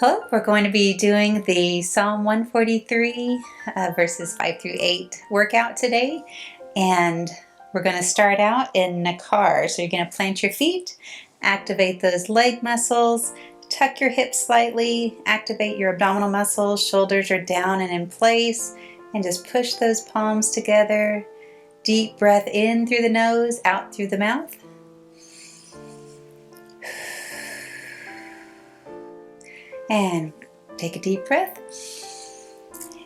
Hello, we're going to be doing the Psalm 143 verses 5 through 8 workout today. And we're going to start out in Nakar. So you're going to plant your feet, activate those leg muscles, tuck your hips slightly, activate your abdominal muscles, shoulders are down and in place, and just push those palms together. Deep breath in through the nose, out through the mouth. And take a deep breath.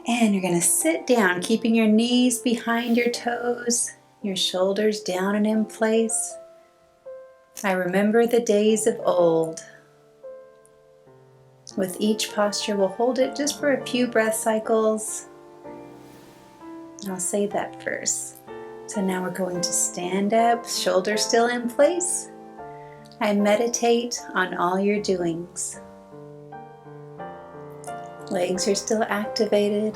And you're going to sit down, keeping your knees behind your toes, your shoulders down and in place. I remember the days of old. With each posture, we'll hold it just for a few breath cycles. And I'll say that first. So now we're going to stand up, shoulders still in place. I meditate on all your doings. Legs are still activated.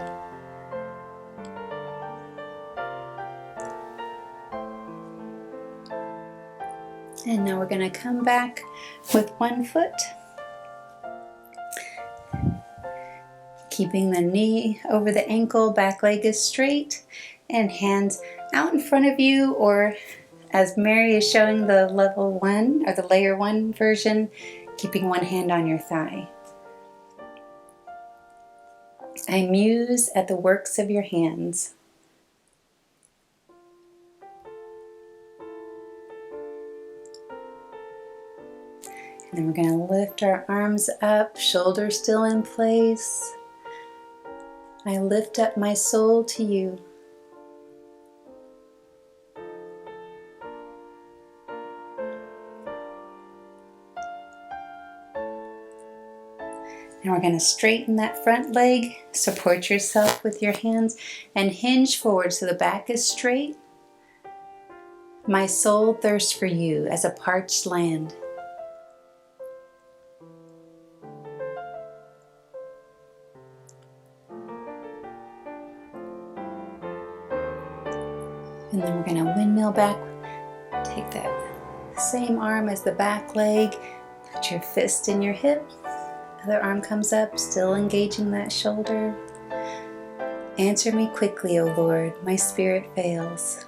And now we're going to come back with one foot. Keeping the knee over the ankle, back leg is straight, and hands out in front of you, or as Mary is showing the level 1 or the layer 1 version, keeping one hand on your thigh. I muse at the works of your hands. And then we're going to lift our arms up, shoulders still in place. I lift up my soul to you. Now we're going to straighten that front leg, support yourself with your hands, and hinge forward so the back is straight. My soul thirsts for you as a parched land. And then we're going to windmill back. Take that same arm as the back leg, put your fist in your hip. Other arm comes up, still engaging that shoulder. Answer me quickly, O Lord, my spirit fails.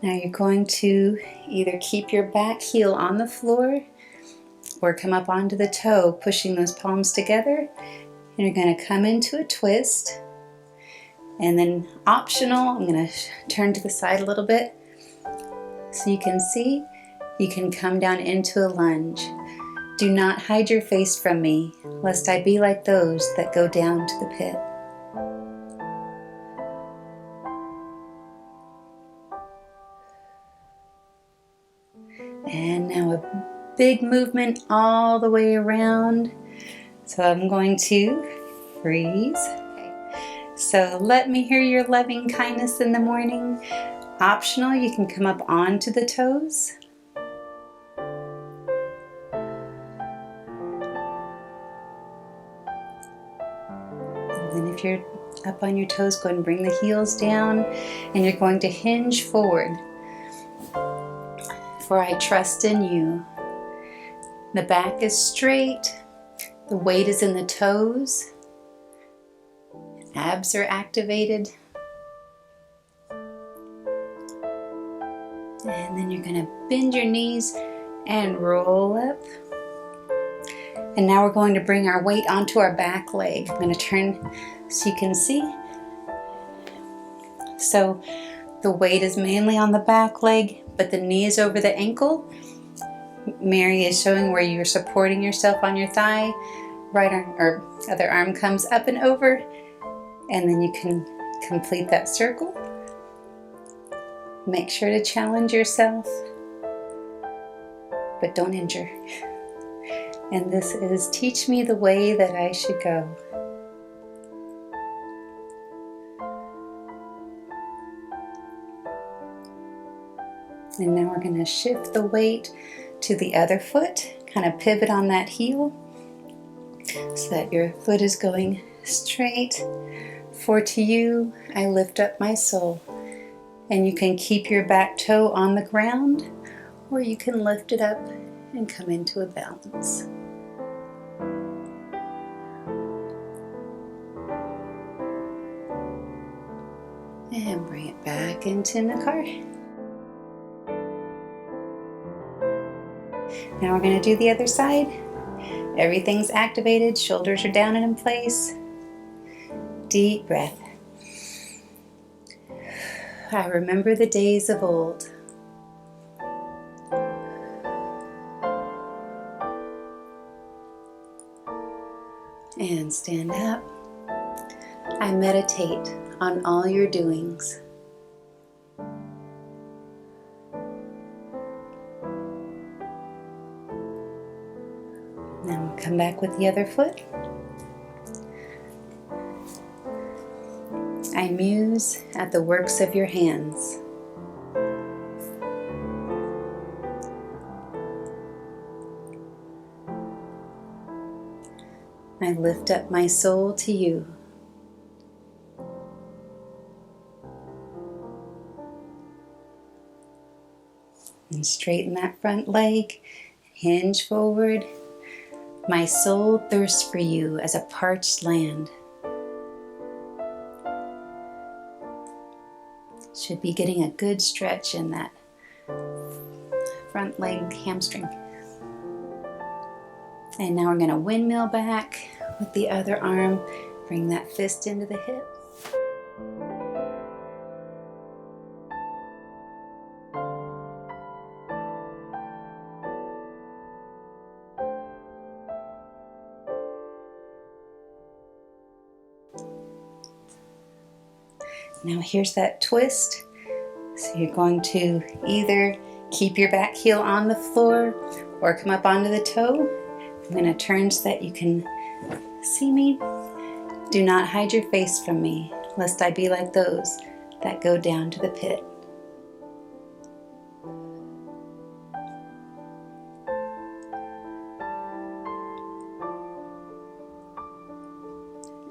Now you're going to either keep your back heel on the floor or come up onto the toe, pushing those palms together. And you're going to come into a twist, and then optional, I'm going to turn to the side a little bit so you can see, you can come down into a lunge. Do not hide your face from me, lest I be like those that go down to the pit. And now a big movement all the way around. So I'm going to freeze. Okay. So let me hear your loving kindness in the morning. Optional, you can come up onto the toes. And then if you're up on your toes, go ahead and bring the heels down, and you're going to hinge forward. For I trust in you. The back is straight. The weight is in the toes. Abs are activated. And then you're going to bend your knees and roll up. And now we're going to bring our weight onto our back leg. I'm going to turn so you can see. So the weight is mainly on the back leg, but the knee is over the ankle. Mary is showing where you're supporting yourself on your thigh. Right arm or other arm comes up and over, and then you can complete that circle. Make sure to challenge yourself, but don't injure. And this is teach me the way that I should go. And now we're going to shift the weight to the other foot, kind of pivot on that heel so that your foot is going straight. For to you I lift up my soul. And you can keep your back toe on the ground, or you can lift it up and come into a balance. And bring it back into the car. Now we're going to do the other side. Everything's activated, shoulders are down and in place. Deep breath. I remember the days of old. And stand up. I meditate on all your doings. Now we'll come back with the other foot. I muse at the works of your hands. I lift up my soul to you. And straighten that front leg, hinge forward. My soul thirsts for you as a parched land. Should be getting a good stretch in that front leg hamstring. And now we're going to windmill back with the other arm. Bring that fist into the hip. Now here's that twist. So you're going to either keep your back heel on the floor or come up onto the toe. I'm going to turn so that you can see me. Do not hide your face from me, lest I be like those that go down to the pit.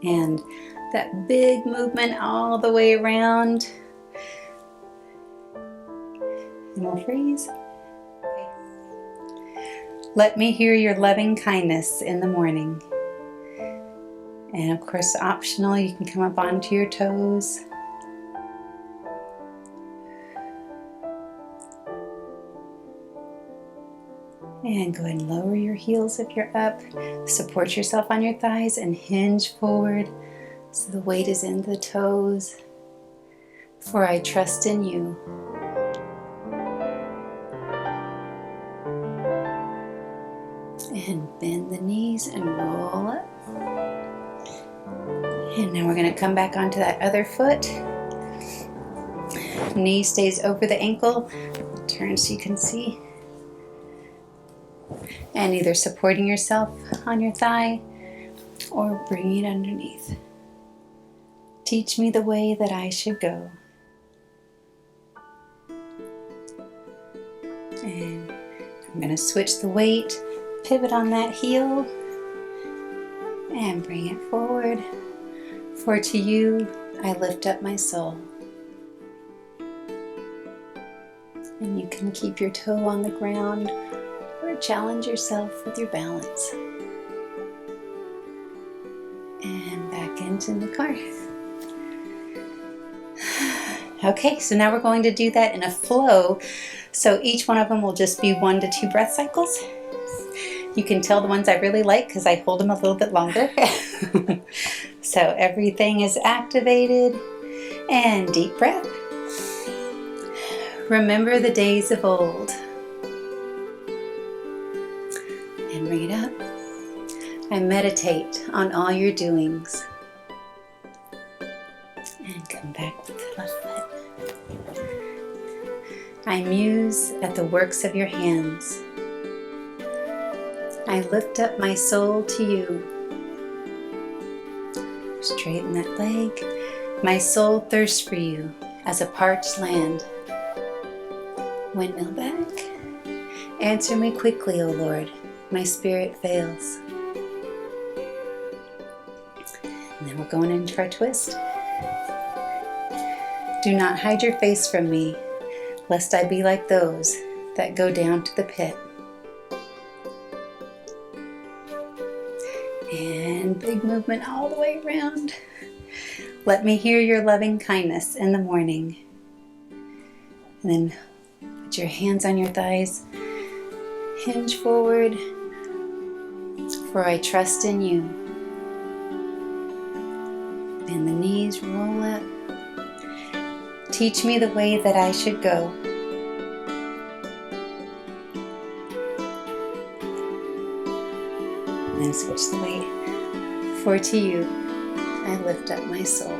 And that big movement all the way around. And we'll freeze. Okay. Let me hear your loving kindness in the morning. And of course, optional, you can come up onto your toes. And go ahead and lower your heels if you're up. Support yourself on your thighs and hinge forward so the weight is in the toes. For I trust in you. And bend the knees and roll up. And now we're going to come back onto that other foot. Knee stays over the ankle. Turn so you can see. And either supporting yourself on your thigh or bringing it underneath. Teach me the way that I should go. And I'm going to switch the weight, pivot on that heel, and bring it forward. For to you I lift up my soul. And you can keep your toe on the ground or challenge yourself with your balance. And back into the car. Okay, so now we're going to do that in a flow. So each one of them will just be 1 to 2 breath cycles. You can tell the ones I really like because I hold them a little bit longer. So everything is activated. And deep breath. Remember the days of old. And bring it up. I meditate on all your doings. And come back with the left foot. I muse at the works of your hands. I lift up my soul to you. Straighten that leg. My soul thirsts for you as a parched land. Windmill back. Answer me quickly, O Lord. My spirit fails. And then we're going into our twist. Do not hide your face from me, lest I be like those that go down to the pit. And big movement all the way around. Let me hear your loving kindness in the morning. And then put your hands on your thighs. Hinge forward, for I trust in you. Bend the knees, roll up. Teach me the way that I should go. And then switch the weight. For to you, I lift up my soul.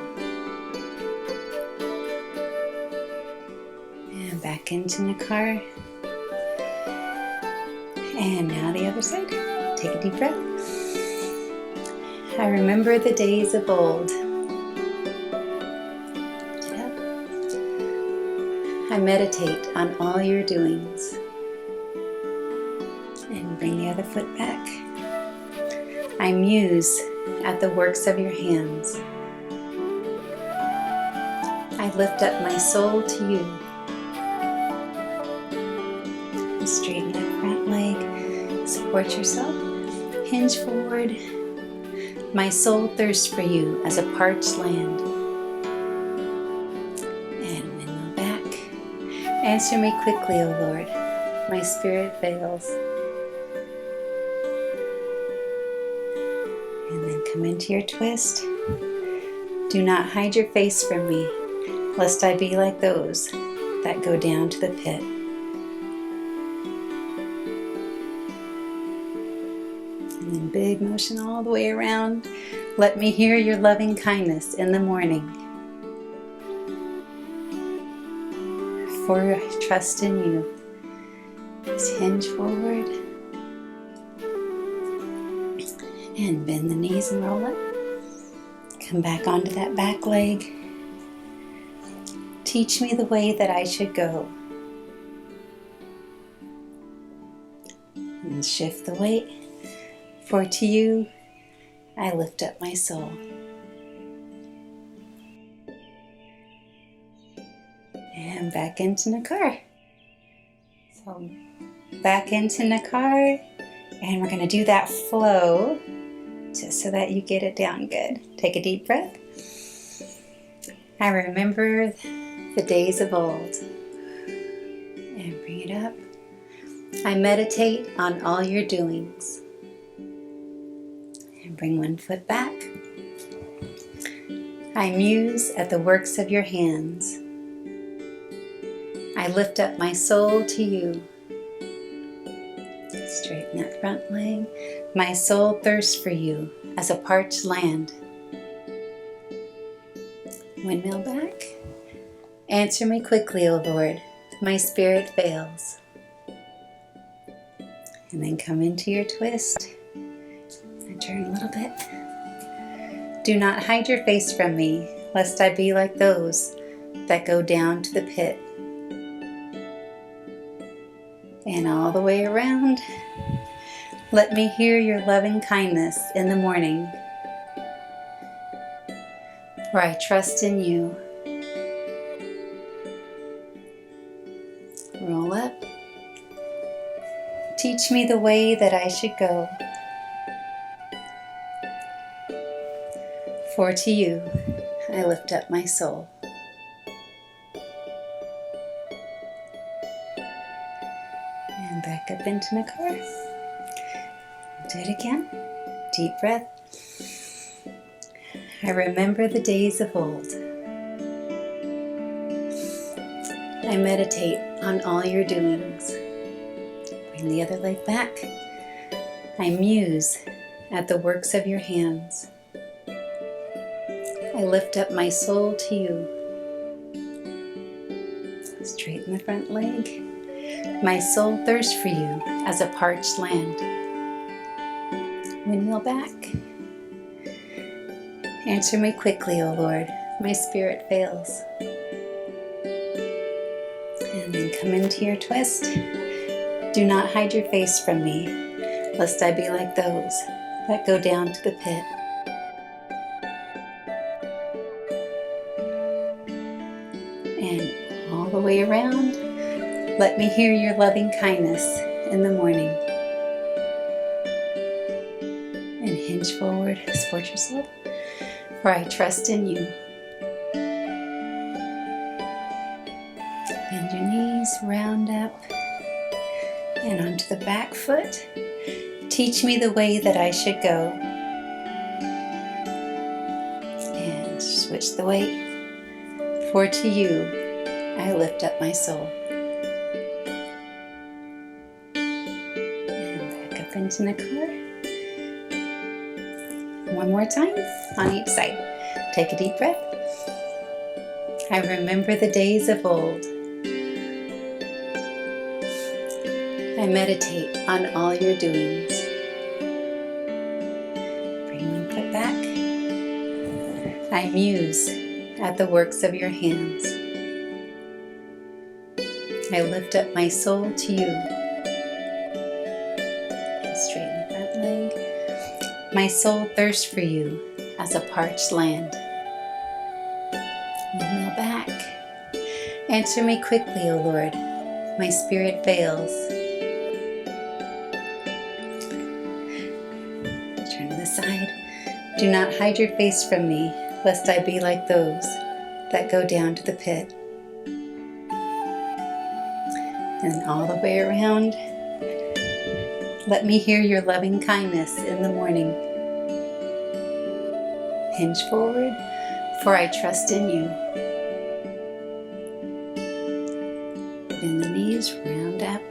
And back into Nakar. And now the other side. Take a deep breath. I remember the days of old. I meditate on all your doings. And bring the other foot back. I muse at the works of your hands. I lift up my soul to you. Straighten that front leg. Support yourself. Hinge forward. My soul thirsts for you as a parched land. Answer me quickly, O Lord. My spirit fails. And then come into your twist. Do not hide your face from me, lest I be like those that go down to the pit. And then big motion all the way around. Let me hear your loving kindness in the morning. For I trust in you. Just hinge forward and bend the knees and roll up. Come back onto that back leg. Teach me the way that I should go. And shift the weight. For to you, I lift up my soul. And back into Nakar. So back into Nakar, and we're going to do that flow just so that you get it down good. Take a deep breath. I remember the days of old. And bring it up. I meditate on all your doings. And bring one foot back. I muse at the works of your hands. I lift up my soul to you. Straighten that front leg. My soul thirsts for you as a parched land. Windmill back. Answer me quickly, O Lord. My spirit fails. And then come into your twist. And turn a little bit. Do not hide your face from me, lest I be like those that go down to the pit. And all the way around. Let me hear your loving kindness in the morning. For I trust in you. Roll up. Teach me the way that I should go. For to you I lift up my soul. And back up into Nakar. Do it again. Deep breath. I remember the days of old. I meditate on all your doings. Bring the other leg back. I muse at the works of your hands. I lift up my soul to you. Straighten the front leg. My soul thirsts for you as a parched land. Windmill back. Answer me quickly, O Lord. My spirit fails. And then come into your twist. Do not hide your face from me, lest I be like those that go down to the pit. way around. Let me hear your loving kindness in the morning. And hinge forward, support yourself, for I trust in you. Bend your knees, round up, and onto the back foot. Teach me the way that I should go. And switch the weight. For to you, I lift up my soul. And back up into the car. One more time on each side. Take a deep breath. I remember the days of old. I meditate on all your doings. Bring one foot back. I muse at the works of your hands. I lift up my soul to you. Straighten the front leg. My soul thirsts for you as a parched land. Kneel back. Answer me quickly, O Lord. My spirit fails. Turn to the side. Do not hide your face from me, lest I be like those that go down to the pit. And then all the way around. Let me hear your loving kindness in the morning. Hinge forward, for I trust in you. Bend the knees, round up.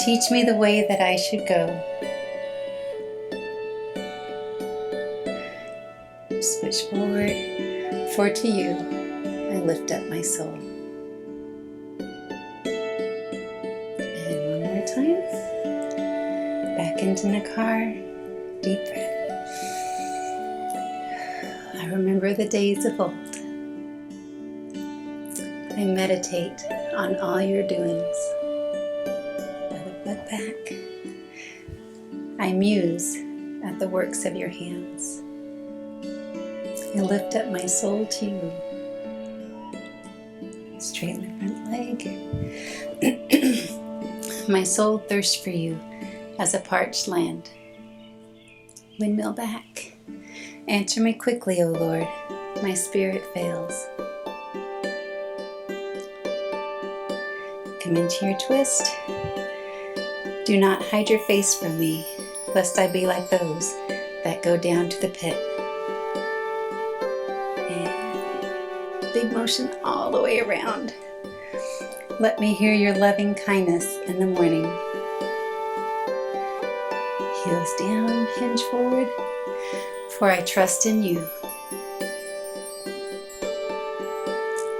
Teach me the way that I should go. Switch forward, for to you I lift up my soul. And one more time. Back into the car. Deep breath. I remember the days of old. I meditate on all your doings. Other foot back. I muse at the works of your hands. I lift up my soul to you. Straighten the front leg. My soul thirsts for you as a parched land. Windmill back. Answer me quickly, O Lord. My spirit fails. Come into your twist. Do not hide your face from me, lest I be like those that go down to the pit. Big motion all the way around. Let me hear your loving kindness in the morning. Heels down, hinge forward, for I trust in you.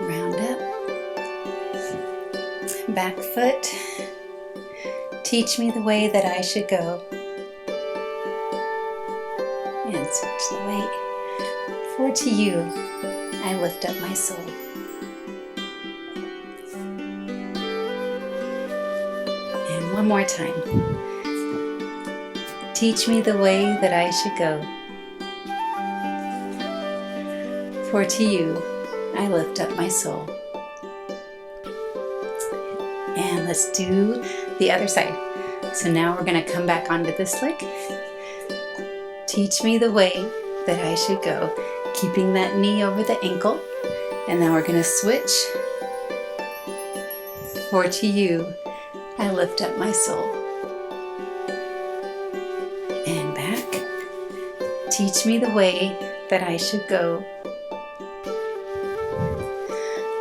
Round up. Back foot. Teach me the way that I should go. And switch the weight. For to you, I lift up my soul. And one more time. Teach me the way that I should go. For to you, I lift up my soul. And let's do the other side. So now we're going to come back onto this leg. Teach me the way that I should go. Keeping that knee over the ankle. And now we're going to switch. For to you, I lift up my soul. And back. Teach me the way that I should go.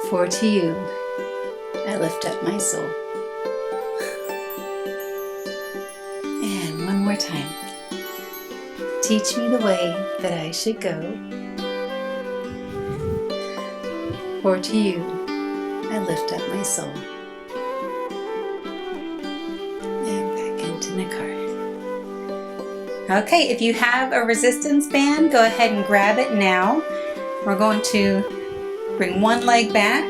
For to you, I lift up my soul. And one more time. Teach me the way that I should go. For to you, I lift up my soul. And back into the car. Okay, if you have a resistance band, go ahead and grab it now. We're going to bring one leg back.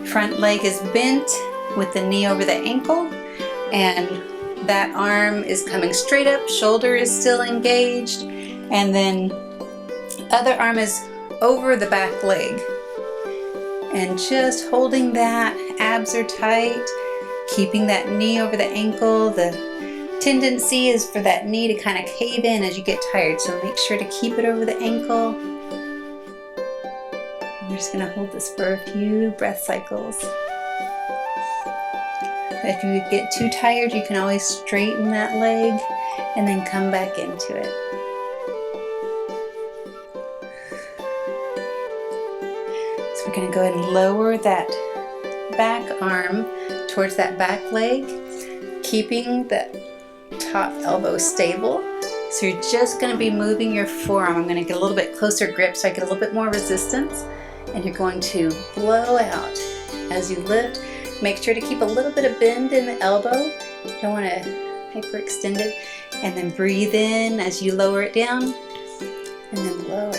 Front leg is bent with the knee over the ankle. And that arm is coming straight up. Shoulder is still engaged. And then other arm is over the back leg. And just holding that, abs are tight, keeping that knee over the ankle. The tendency is for that knee to kind of cave in as you get tired, so make sure to keep it over the ankle. We're just going to hold this for a few breath cycles. If you get too tired, you can always straighten that leg and then come back into it. So we're going to go ahead and lower that back arm towards that back leg, keeping the top elbow stable. So you're just going to be moving your forearm. I'm going to get a little bit closer grip so I get a little bit more resistance. And you're going to blow out as you lift. Make sure to keep a little bit of bend in the elbow. You don't want to hyperextend it. And then breathe in as you lower it down. And then blow out.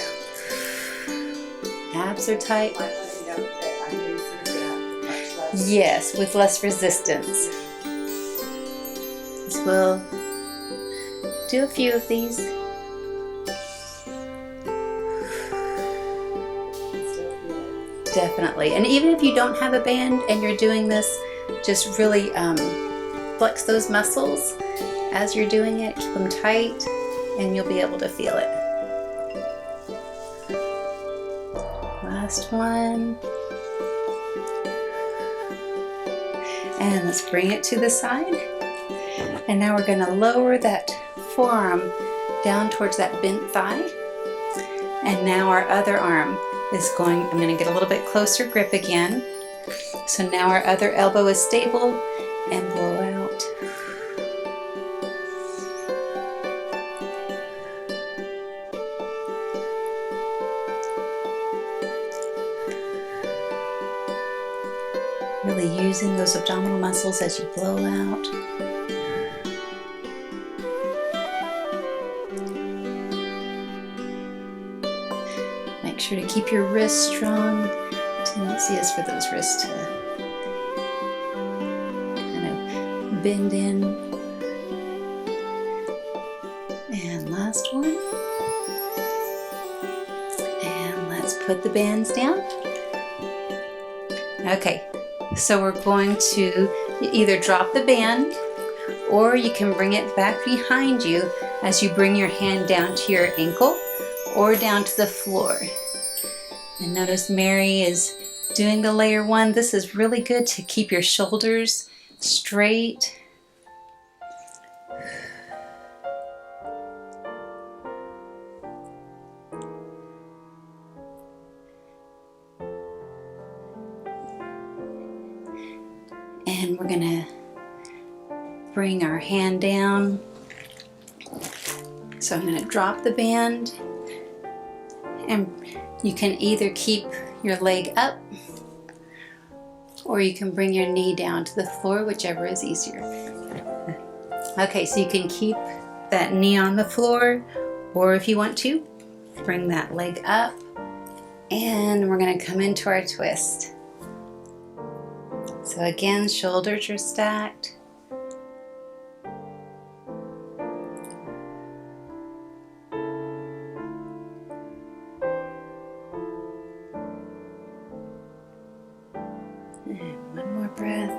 Abs are tight. Yes, with less resistance. So we'll do a few of these. Definitely. And even if you don't have a band and you're doing this, just really flex those muscles as you're doing it. Keep them tight and you'll be able to feel it. Last one. And let's bring it to the side. And now we're going to lower that forearm down towards that bent thigh. And now our other arm is going, I'm going to get a little bit closer grip again. So now our other elbow is stable and blow out. Really using those abdominal muscles as you blow out. Make sure to keep your wrists strong. Tendency is for those wrists to kind of bend in. And last one. And let's put the bands down. Okay, so we're going to either drop the band or you can bring it back behind you as you bring your hand down to your ankle or down to the floor. And notice Mary is doing the layer one. This is really good to keep your shoulders straight. And we're gonna bring our hand down. So I'm gonna drop the band, and you can either keep your leg up or you can bring your knee down to the floor, whichever is easier. Okay, so you can keep that knee on the floor, or if you want to, bring that leg up, and we're going to come into our twist. So again, shoulders are stacked. And one more breath.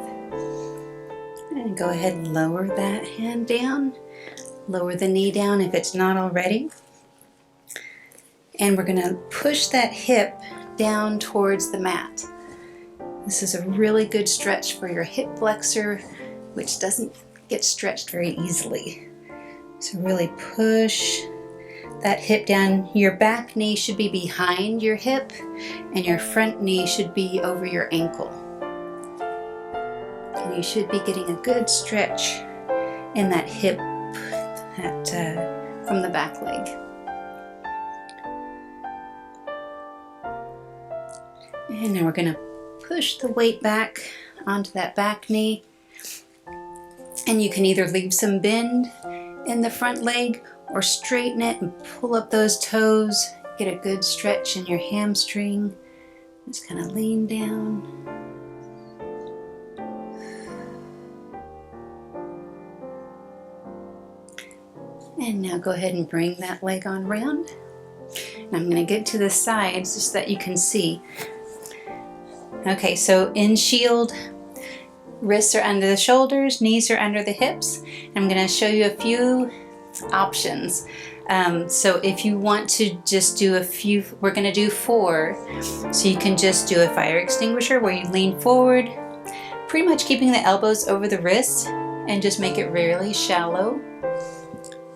And go ahead and lower that hand down. Lower the knee down if it's not already. And we're going to push that hip down towards the mat. This is a really good stretch for your hip flexor, which doesn't get stretched very easily. So really push that hip down. Your back knee should be behind your hip and your front knee should be over your ankle. And you should be getting a good stretch in that hip from the back leg. And now we're going to push the weight back onto that back knee. And you can either leave some bend in the front leg or straighten it and pull up those toes. Get a good stretch in your hamstring. Just kind of lean down. And now go ahead and bring that leg on round. And I'm going to get to the sides just so that you can see. Okay, so in shield, wrists are under the shoulders, knees are under the hips. I'm going to show you a few options. So if you want to just do a few, we're going to do 4. So you can just do a fire extinguisher where you lean forward, pretty much keeping the elbows over the wrists, and just make it really shallow.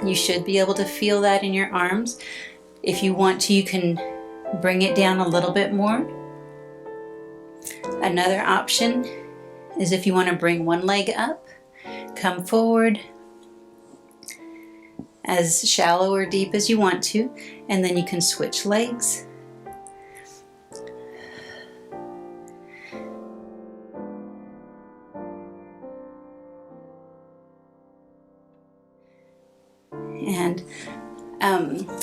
You should be able to feel that in your arms. If you want to, you can bring it down a little bit more. Another option is if you want to bring one leg up, come forward as shallow or deep as you want to, and then you can switch legs. And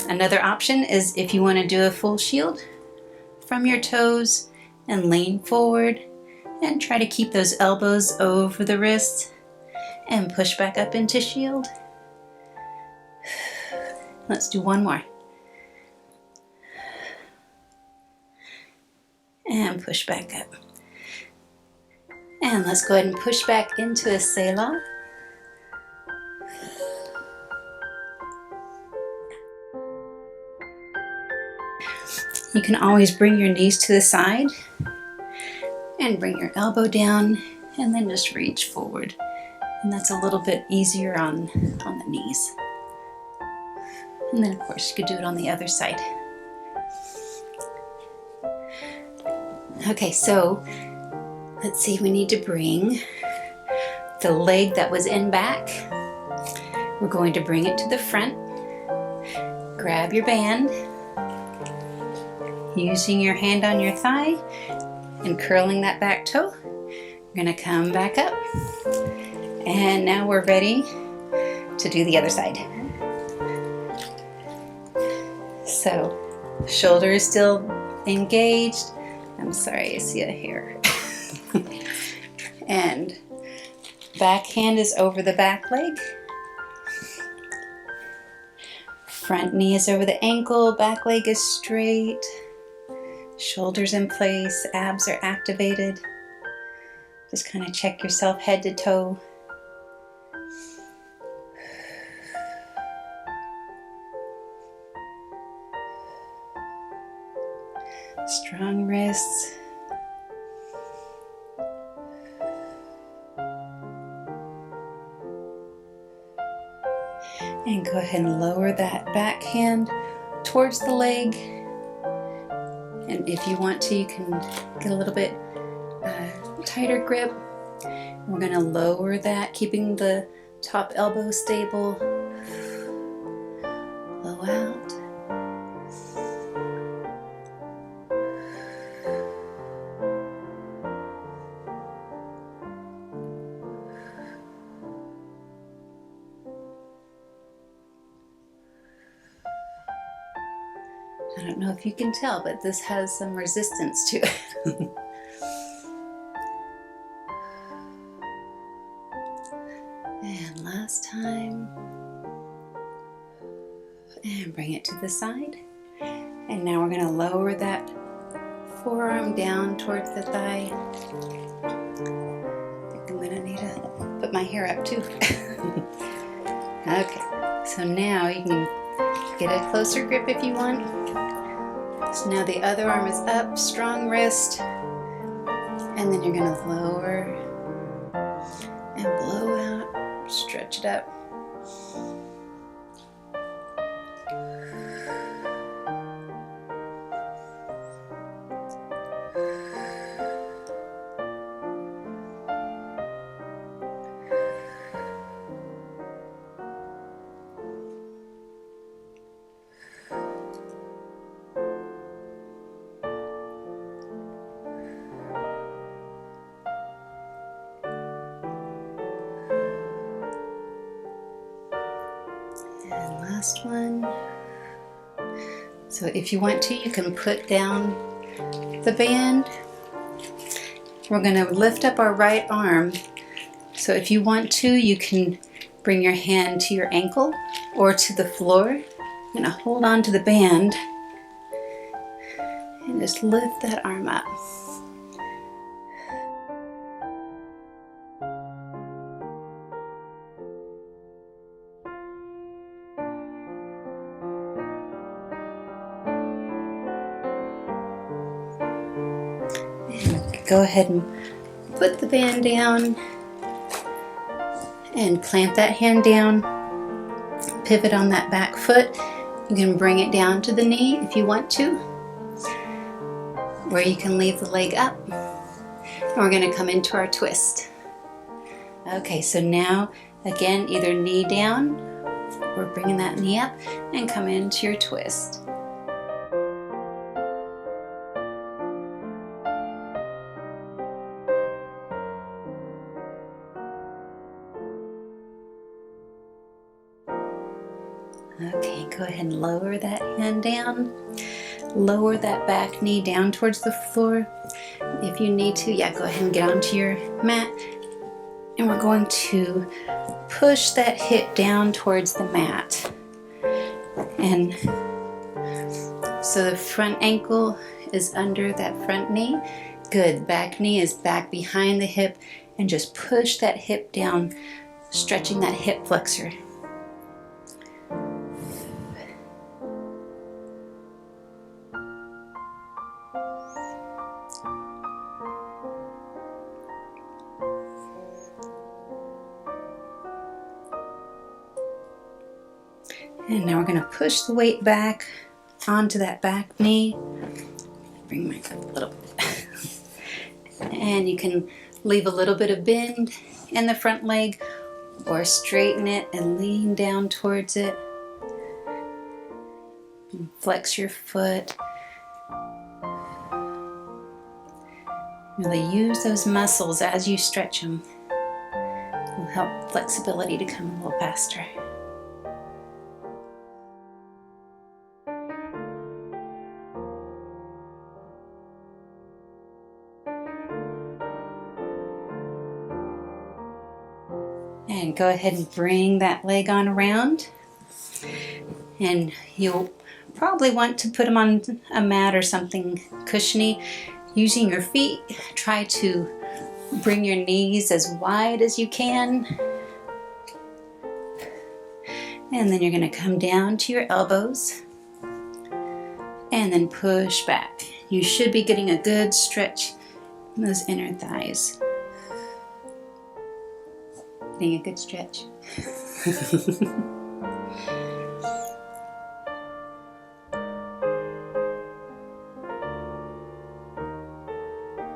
another option is if you want to do a full shield from your toes and lean forward and try to keep those elbows over the wrists and push back up into shield. Let's do one more. And push back up. And let's go ahead and push back into a Selah. You can always bring your knees to the side and bring your elbow down and then just reach forward. And that's a little bit easier on the knees. And then of course you could do it on the other side. Okay, so let's see, we need to bring the leg that was in back. We're going to bring it to the front. Grab your band, using your hand on your thigh and curling that back toe. We're going to come back up. And now we're ready to do the other side. So, shoulder is still engaged. I'm sorry, I see a hair. And back hand is over the back leg. Front knee is over the ankle, back leg is straight. Shoulders in place, abs are activated. Just kind of check yourself head to toe. Strong wrists. And go ahead and lower that back hand towards the leg. And if you want to, you can get a little bit tighter grip. We're going to lower that, keeping the top elbow stable. Blow out. I don't know if you can tell, but this has some resistance to it. And last time. And bring it to the side. And now we're going to lower that forearm down towards the thigh. I think I'm going to need to put my hair up too. Okay, so now you can get a closer grip if you want. So now the other arm is up, strong wrist, and then you're going to lower and blow out, stretch it up. And last one. So if you want to, you can put down the band. We're going to lift up our right arm. So if you want to, you can bring your hand to your ankle or to the floor. I'm going to hold on to the band and just lift that arm up. go ahead and put the band down and plant that hand down. Pivot on that back foot. You can bring it down to the knee if you want to, or you can leave the leg up. And we're going to come into our twist. Okay, so now again, either knee down or bringing that knee up and come into your twist. Okay, go ahead and lower that hand down. Lower that back knee down towards the floor. If you need to, yeah, go ahead and get onto your mat. And we're going to push that hip down towards the mat. And so the front ankle is under that front knee. Good, back knee is back behind the hip, and just push that hip down, stretching that hip flexor. And now we're going to push the weight back onto that back knee. Bring my cup a little bit. And you can leave a little bit of bend in the front leg, or straighten it and lean down towards it. And flex your foot. Really use those muscles as you stretch them. It will help flexibility to come a little faster. And go ahead and bring that leg on around. And you'll probably want to put them on a mat or something cushiony. Using your feet, try to bring your knees as wide as you can. And then you're going to come down to your elbows. And then push back. You should be getting a good stretch in those inner thighs. Getting a good stretch.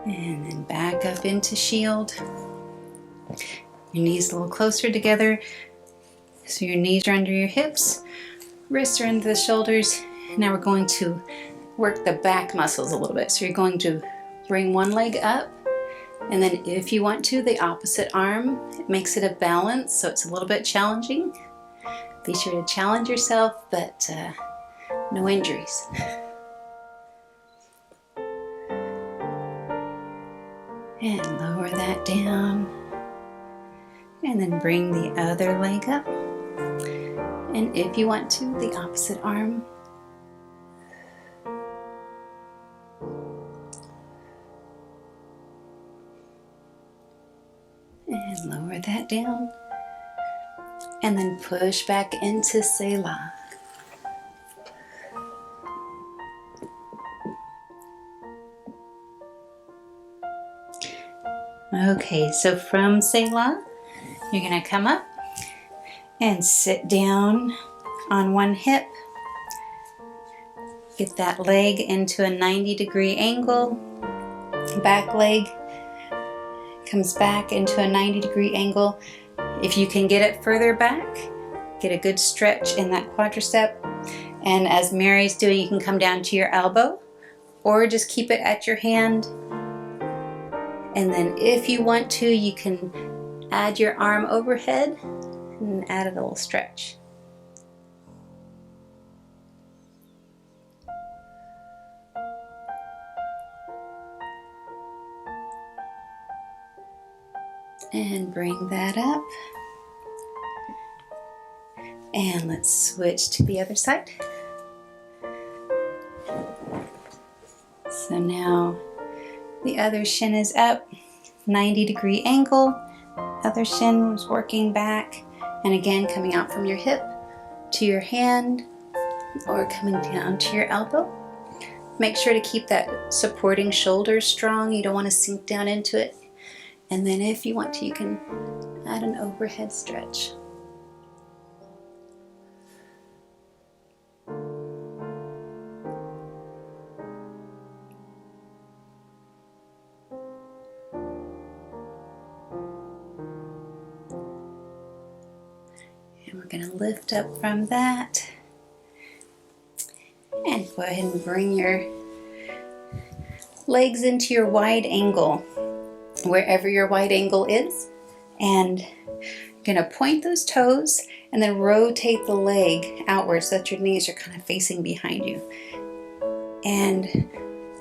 And then back up into shield. Your knees a little closer together. So your knees are under your hips, wrists are under the shoulders. Now we're going to work the back muscles a little bit. So you're going to bring one leg up, and then if you want to, the opposite arm. It makes it a balance, so it's a little bit challenging. Be sure to challenge yourself, but no injuries. And lower that down. And then bring the other leg up. And if you want to, the opposite arm. And lower that down. And then push back into Selah. Okay, so from Selah, you're going to come up and sit down on one hip. Get that leg into a 90-degree angle. Back leg comes back into a 90-degree angle. If you can get it further back, get a good stretch in that quadricep. And as Mary's doing, you can come down to your elbow or just keep it at your hand. And then if you want to, you can add your arm overhead and add a little stretch. And bring that up. And let's switch to the other side. So now the other shin is up, 90-degree angle. Other shin was working back. And again, coming out from your hip to your hand or coming down to your elbow. Make sure to keep that supporting shoulder strong. You don't want to sink down into it. And then if you want to, you can add an overhead stretch. And we're going to lift up from that. And go ahead and bring your legs into your wide angle, wherever your wide angle is. And you're going to point those toes and then rotate the leg outwards so that your knees are kind of facing behind you. And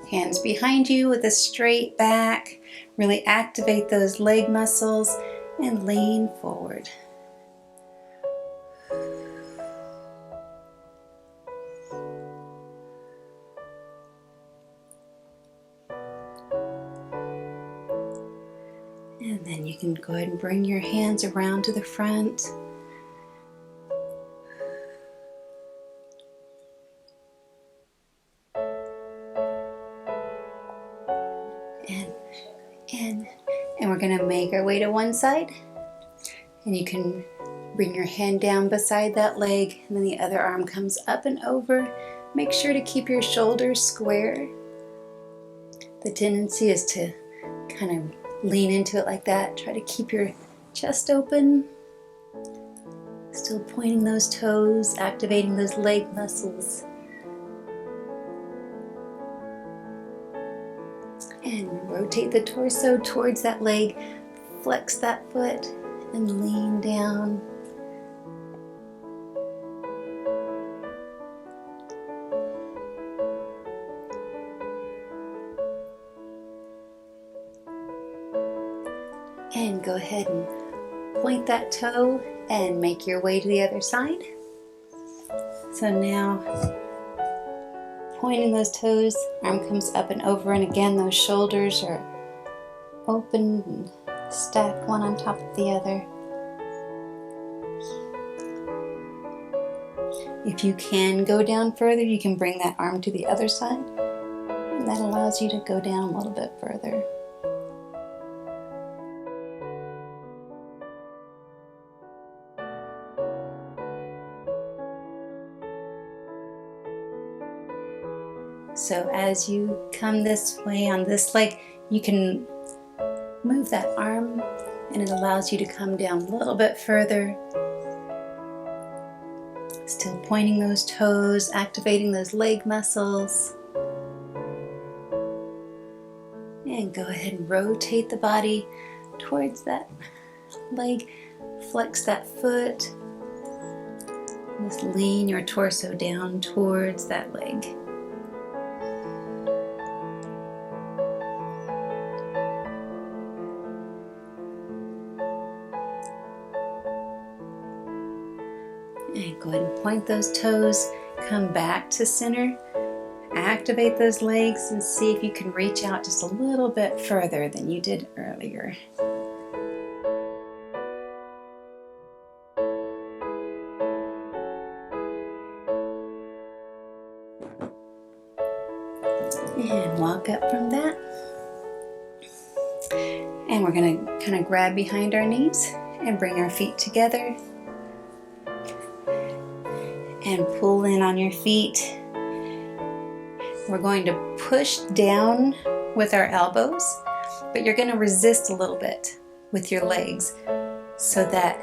hands behind you with a straight back. Really activate those leg muscles and lean forward. And then you can go ahead and bring your hands around to the front. And we're going to make our way to one side. And you can bring your hand down beside that leg, and then the other arm comes up and over. Make sure to keep your shoulders square. The tendency is to kind of lean into it like that. Try to keep your chest open. Still pointing those toes, activating those leg muscles. And rotate the torso towards that leg. Flex that foot and lean down. And go ahead and point that toe and make your way to the other side. So now, pointing those toes, arm comes up and over, and again those shoulders are open and stacked one on top of the other. If you can go down further, you can bring that arm to the other side, and that allows you to go down a little bit further. So as you come this way on this leg, you can move that arm and it allows you to come down a little bit further. Still pointing those toes, activating those leg muscles. And go ahead and rotate the body towards that leg. Flex that foot. Just lean your torso down towards that leg. And go ahead and point those toes, come back to center, activate those legs and see if you can reach out just a little bit further than you did earlier. And walk up from that. And we're going to kind of grab behind our knees and bring our feet together. And pull in on your feet. We're going to push down with our elbows, but you're going to resist a little bit with your legs so that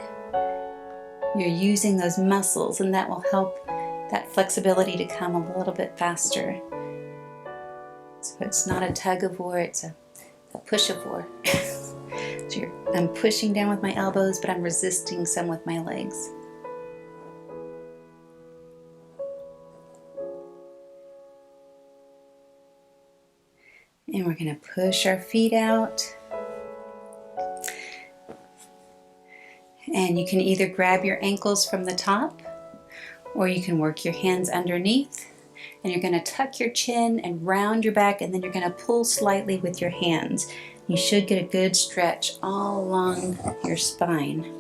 you're using those muscles, and that will help that flexibility to come a little bit faster. So it's not a tug of war, it's a push of war. So I'm pushing down with my elbows, but I'm resisting some with my legs. And we're going to push our feet out. And you can either grab your ankles from the top, or you can work your hands underneath. And you're going to tuck your chin and round your back, and then you're going to pull slightly with your hands. You should get a good stretch all along your spine.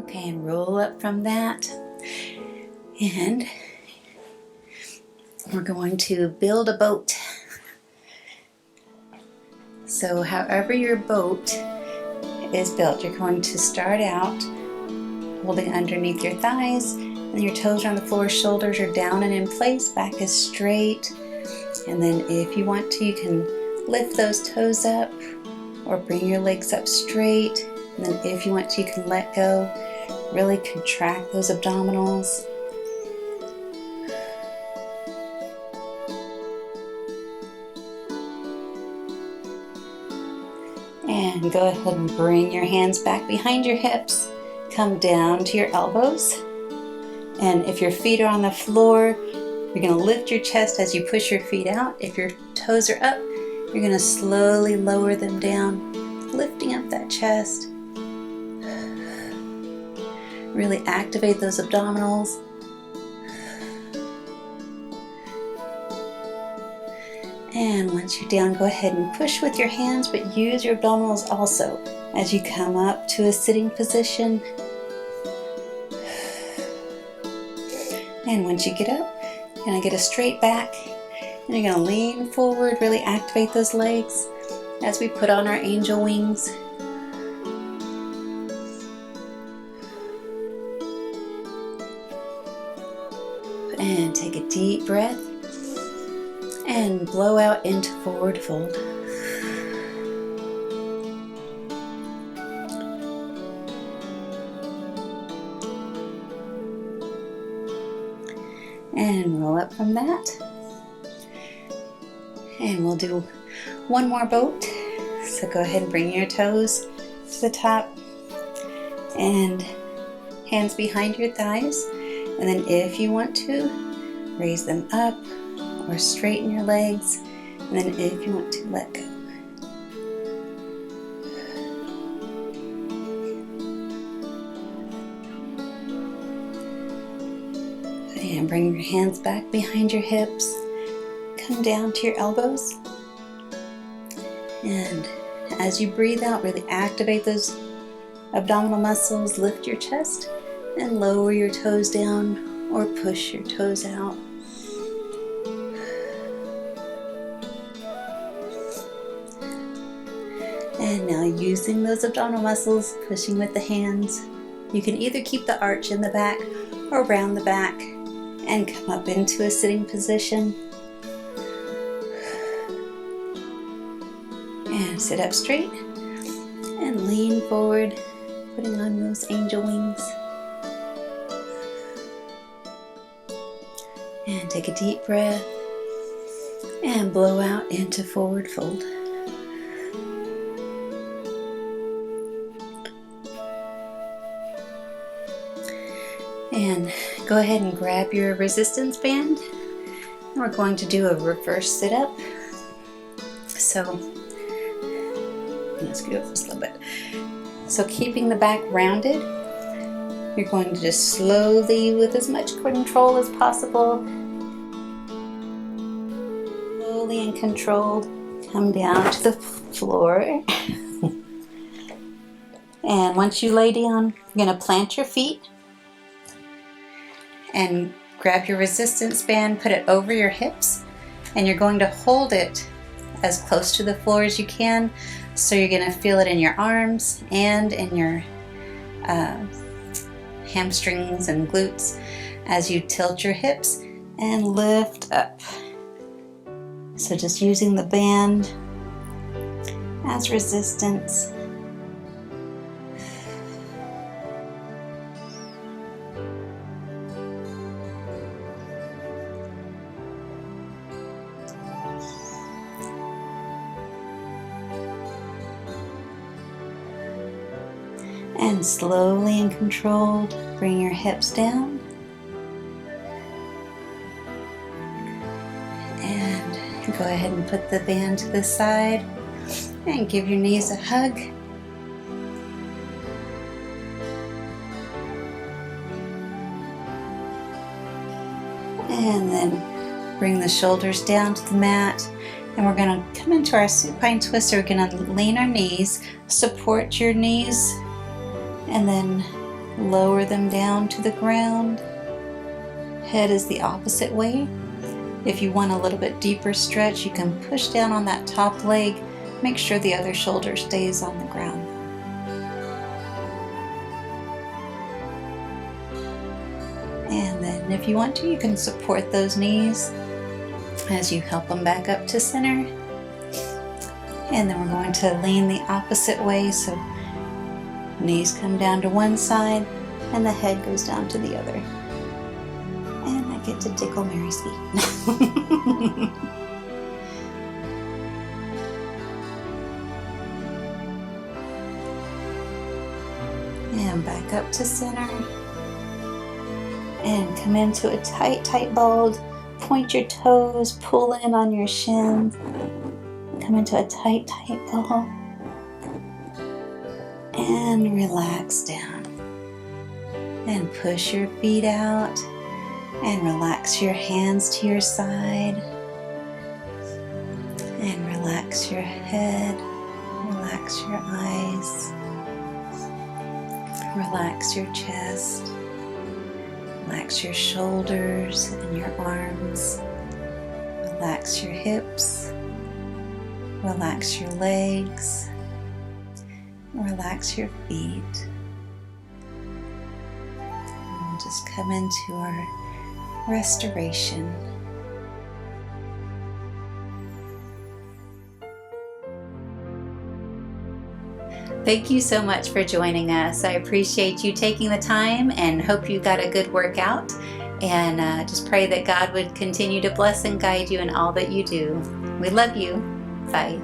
Okay, and roll up from that. And we're going to build a boat. So however your boat is built, you're going to start out holding underneath your thighs, and your toes are on the floor, shoulders are down and in place, back is straight. And then if you want to, you can lift those toes up or bring your legs up straight. And then if you want to, you can let go. Really contract those abdominals. And go ahead and bring your hands back behind your hips. Come down to your elbows. And if your feet are on the floor, you're going to lift your chest as you push your feet out. If your toes are up, you're going to slowly lower them down, lifting up that chest. Really activate those abdominals. And once you're down, go ahead and push with your hands, but use your abdominals also as you come up to a sitting position. And once you get up, you're going to get a straight back, and you're going to lean forward, really activate those legs as we put on our angel wings. And take a deep breath and blow out into forward fold. And roll up from that. And we'll do one more boat. So go ahead and bring your toes to the top and hands behind your thighs. And then if you want to, raise them up or straighten your legs. And then if you want to, let go. And bring your hands back behind your hips. Come down to your elbows. And as you breathe out, really activate those abdominal muscles. Lift your chest and lower your toes down or push your toes out. And now using those abdominal muscles, pushing with the hands, you can either keep the arch in the back or round the back and come up into a sitting position. And sit up straight and lean forward, putting on those angel wings. And take a deep breath and blow out into forward fold. And go ahead and grab your resistance band. And we're going to do a reverse sit-up. So, let's go up just a little bit. So keeping the back rounded, you're going to just slowly, with as much control as possible, slowly and controlled, come down to the floor. And once you lay down, you're going to plant your feet and grab your resistance band, put it over your hips, and you're going to hold it as close to the floor as you can. So you're going to feel it in your arms and in your hamstrings and glutes as you tilt your hips and lift up. So just using the band as resistance. And slowly and controlled, bring your hips down. And go ahead and put the band to the side and give your knees a hug. And then bring the shoulders down to the mat. And we're going to come into our supine twist. So we're going to lean our knees, support your knees, and then Lower them down to the ground. Head is the opposite way. If you want a little bit deeper stretch, you can push down on that top leg. Make sure the other shoulder stays on the ground. And then if you want to, you can support those knees as you help them back up to center. And then we're going to lean the opposite way, so knees come down to one side and the head goes down to the other. And I get to tickle Mary's feet. And back up to center. And come into a tight, tight ball. Point your toes, pull in on your shins. Come into a tight, tight ball. And relax down. And push your feet out. And relax your hands to your side. And relax your head. Relax your eyes. Relax your chest. Relax your shoulders and your arms. Relax your hips. Relax your legs. Relax your feet. And just come into our restoration. Thank you so much for joining us. I appreciate you taking the time and hope you got a good workout. And just pray that God would continue to bless and guide you in all that you do. We love you. Bye.